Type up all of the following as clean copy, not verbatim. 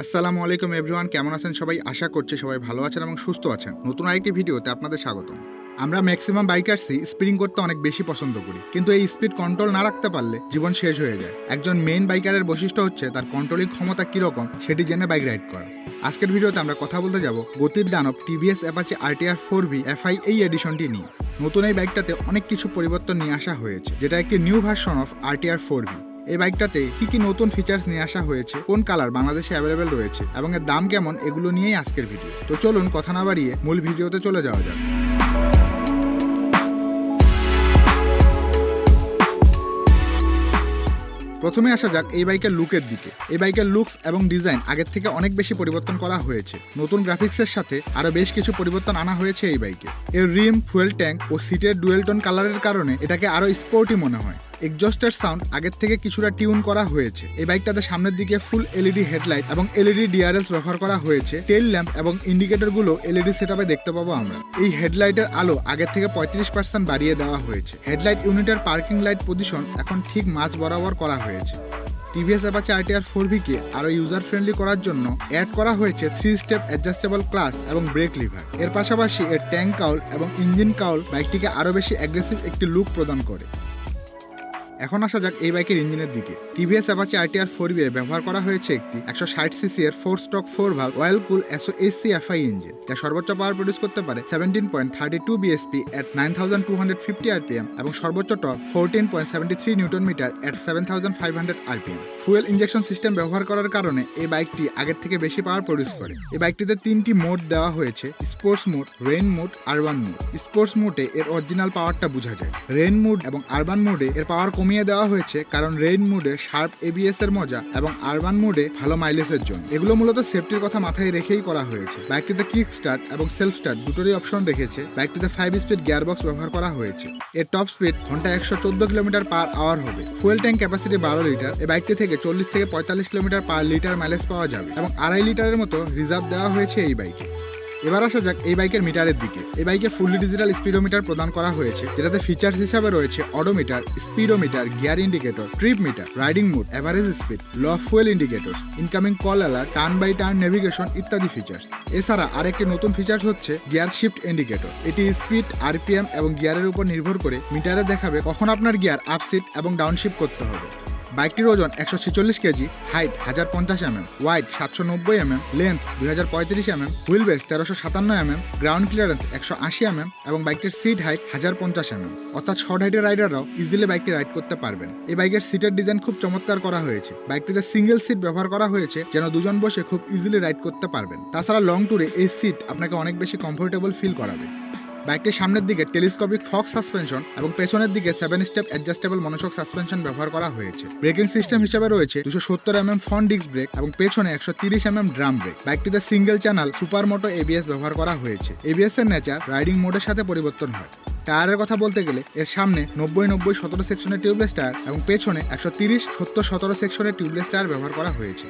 আসসালামু আলাইকুম এভরিওয়ান, কেমন আছেন সবাই? আশা করছি সবাই ভালো আছেন এবং সুস্থ আছেন। নতুন আরেকটি ভিডিওতে আপনাদের স্বাগতম। আমরা ম্যাক্সিমাম বাইকার্সই স্পিডিং করতে অনেক বেশি পছন্দ করি, কিন্তু এই স্পিড কন্ট্রোল না রাখতে পারলে জীবন শেষ হয়ে যায়। একজন মেইন বাইকারের বৈশিষ্ট্য হচ্ছে তার কন্ট্রোলিং ক্ষমতা কীরকম সেটি জেনে বাইক রাইড করা। আজকের ভিডিওতে আমরা কথা বলতে যাব গতির দানব TVS Apache RTR 4V FI এই এডিশনটি নিয়ে। নতুন এই বাইকটাতে অনেক কিছু পরিবর্তন নিয়ে আসা হয়েছে, যেটা একটি new version of RTR 4V। এই বাইকটাতে কি নতুন ফিচার্স নিয়ে আসা হয়েছে, কোন কালার বাংলাদেশে অ্যাভেলেবেল রয়েছে এবং এর দাম কেমন, এগুলো নিয়েই আজকের ভিডিও। তো চলুন কথা না বাড়িয়ে মূল ভিডিওতে চলে যাওয়া যাক। প্রথমে আসা যাক এই বাইকের লুকের দিকে। এই বাইকের লুকস এবং ডিজাইন আগের থেকে অনেক বেশি পরিবর্তন করা হয়েছে। নতুন গ্রাফিক্সের সাথে আরো বেশ কিছু পরিবর্তন আনা হয়েছে এই বাইকে। এর রিম, ফুয়েল ট্যাঙ্ক ও সিটের ডুয়েল টোন কালারের কারণে এটাকে আরো স্পোর্টি মনে হয়। এক্সজস্টের সাউন্ড আগের থেকে কিছুটা টিউন করা হয়েছে। এই বাইকটাতে সামনের দিকে ফুল LED হেডলাইট এবং LED DRS ব্যবহার করা হয়েছে। টেইল ল্যাম্প এবং ইন্ডিকেটর গুলো LED সেটআপে দেখতে পাবো আমরা। এই হেডলাইটের আলো আগের থেকে 35% বাড়িয়ে দেওয়া হয়েছে। হেডলাইট ইউনিটের পার্কিং লাইট পজিশন এখন ঠিক মাঝ বরাবর করা হয়েছে। টিভিএস অ্যাপাচি RTR 4V কে আরো ইউজার ফ্রেন্ডলি করার জন্য অ্যাড করা হয়েছে 3 স্টেপ অ্যাডজাস্টেবল ক্লাচ এবং ব্রেক লিভার। এর পাশাপাশি এর ট্যাঙ্ক কাউল এবং ইঞ্জিন কাউল বাইকটিকে আরো বেশি অ্যাগ্রেসিভ একটি লুক প্রদান করে। এখন আসা যাক এই বাইকের ইঞ্জিনের দিকে। টিভিএস অ্যাপাচি RTR 4V এ ব্যবহার করা হয়েছে একটি 160cc এর 4 স্ট্রোক 4 ভালভ অয়েল কুল SOHC FI ইঞ্জিন, যা সর্বোচ্চ পাওয়ার প্রডিউস করতে পারে 17.32 bhp at 9250 rpm এবং সর্বোচ্চ torque 14.73 newton metre at 7500 rpm। Fuel injection system ব্যবহার করার কারণে এই বাইকটি আগের থেকে বেশি পাওয়ার প্রডিউস করে। এই বাইকটিতে 3টি মোড দেওয়া হয়েছে: sports mode, rain mode, urban mode. Sports মোডে এর অরিজিনাল পাওয়ারটা বোঝা যায়। রেইন মোড এবং আরবান মোডে এর পাওয়ার কমিয়ে দেওয়া হয়েছে, কারণ রেইন মোডে শার্প ABS এর মজা এবং আরবান মোডে ভালো মাইলেজের জন্য। এগুলো মূলত সেফটির কথা মাথায় রেখেই করা হয়েছে। বাইকটিতে কিক স্টার্ট এবং সেলফ স্টার্ট দুটোরই অপশন রেখেছে। বাইকটিতে 5 স্পিড গিয়ারবক্স ব্যবহার করা হয়েছে। এর টপ স্পিড ঘন্টায় 114 কিলোমিটার/আওয়ার হবে। Fuel tank capacity 12 litre. এই বাইকটি থেকে 40 থেকে 45 কিলোমিটার/লিটার মাইলেজ পাওয়া যাবে এবং 2.5 লিটারের মতো রিজার্ভ দেওয়া হয়েছে এই বাইকে। এবার আসা যাক এই বাইকের মিটারের দিকে। এই বাইকে ফুললি ডিজিটাল স্পিডোমিটার প্রদান করা হয়েছে, যেটাতে ফিচার্স হিসাবে রয়েছে odometer, speedometer, gear indicator, trip meter, riding mode, average speed, low fuel indicators, incoming call alert, turn by turn navigation ইত্যাদি ফিচার্স। এছাড়া আরেকটি নতুন ফিচার্স হচ্ছে গিয়ার শিফট ইন্ডিকেটর। এটি স্পিড, RPM এবং গিয়ারের উপর নির্ভর করে মিটারে দেখাবে কখন আপনার গিয়ার আপশিফট এবং ডাউনশিফট করতে হবে। বাইকটির ওজন 146 KG, height 1050 mm, wide 790 mm, length 2035 mm, wheel base 1357 mm, ground clearance 180 mm এবং বাইকটির সিট হাইট 1050 mm। অর্থাৎ শর্ট হাইটের রাইডাররাও ইজিলি বাইকটি রাইড করতে পারবেন। এই বাইকের সিটের ডিজাইন খুব চমৎকার করা হয়েছে। বাইকটিতে সিঙ্গেল সিট ব্যবহার করা হয়েছে, যেন দুজন বসে খুব ইজিলি রাইড করতে পারবেন। তাছাড়া লং ট্যুরে এই সিট আপনাকে অনেক বেশি কমফোর্টেবল ফিল করাবে। বাইকটির সামনের দিকে টেলিস্কোপিক ফক্স সাসপেনশন এবং পেছনের দিকে 7 স্টেপ অ্যাডজাস্টেবল মনোশক সাসপেনশন ব্যবহার করা হয়েছে। ব্রেকিং সিস্টেম হিসেবে রয়েছে 270 mm ফ্রন্ট ডিস্ক ব্রেক এবং পেছনে 130 mm ড্রাম ব্রেক। বাইকটিতে single channel super moto ABS ব্যবহার করা হয়েছে। ABS এর নেচার রাইডিং মোডের সাথে পরিবর্তন হয়। টায়ারের কথা বলতে গেলে এর সামনে 90-90-17 সেকশনের টিউবলেস টায়ার এবং পেছনে 130-70-17 সেকশনের টিউবলেস টায়ার ব্যবহার করা হয়েছে।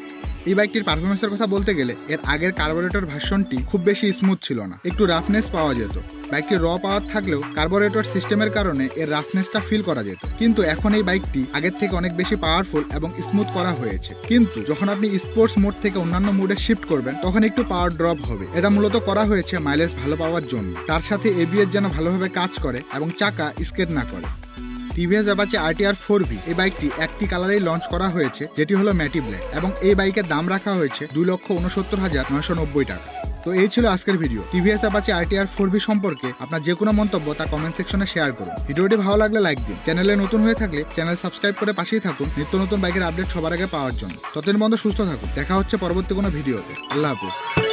এই বাইকটির পারফরমেন্সের কথা বলতে গেলে এর আগের কার্বোরেটর ভার্সনটি খুব বেশি স্মুথ ছিল না, একটু রাফনেস পাওয়া যেত। বাইকটির র পাওয়ার থাকলেও কার্বোরেটর সিস্টেমের কারণে এর রাফনেসটা ফিল করা যেত। কিন্তু এখন এই বাইকটি আগের থেকে অনেক বেশি পাওয়ারফুল এবং স্মুথ করা হয়েছে। কিন্তু যখন আপনি স্পোর্টস মোড থেকে অন্যান্য মোডে শিফট করবেন, তখন একটু পাওয়ার ড্রপ হবে। এটা মূলত করা হয়েছে মাইলেজ ভালো পাওয়ার জন্য। তার সাথে ABS যেন ভালোভাবে কাজ করে এবং চাকা স্কেড না করে। টিভিএস অ্যাপাচি RTR 4V এই বাইকটি একটি কালারেই লঞ্চ করা হয়েছে, যেটি হলো ম্যাটি ব্ল্যাক, এবং এই বাইকের দাম রাখা হয়েছে 2,69,990 টাকা। তো এই ছিল আজকের video. TVS Apache RTR 4V সম্পর্কে আপনার যে কোনো মন্তব্য তা কমেন্ট সেকশনে শেয়ার করুন। ভিডিওটি ভালো লাগলে লাইক দিন। চ্যানেলে নতুন হয়ে থাকলে চ্যানেল সাবস্ক্রাইব করে পাশেই থাকুন নিত্য নতুন বাইকের আপডেট সবার আগে পাওয়ার জন্য। ততদিন পর্যন্ত সুস্থ থাকুন। দেখা হচ্ছে পরবর্তী কোনো ভিডিওতে। আল্লাহ হাফেজ।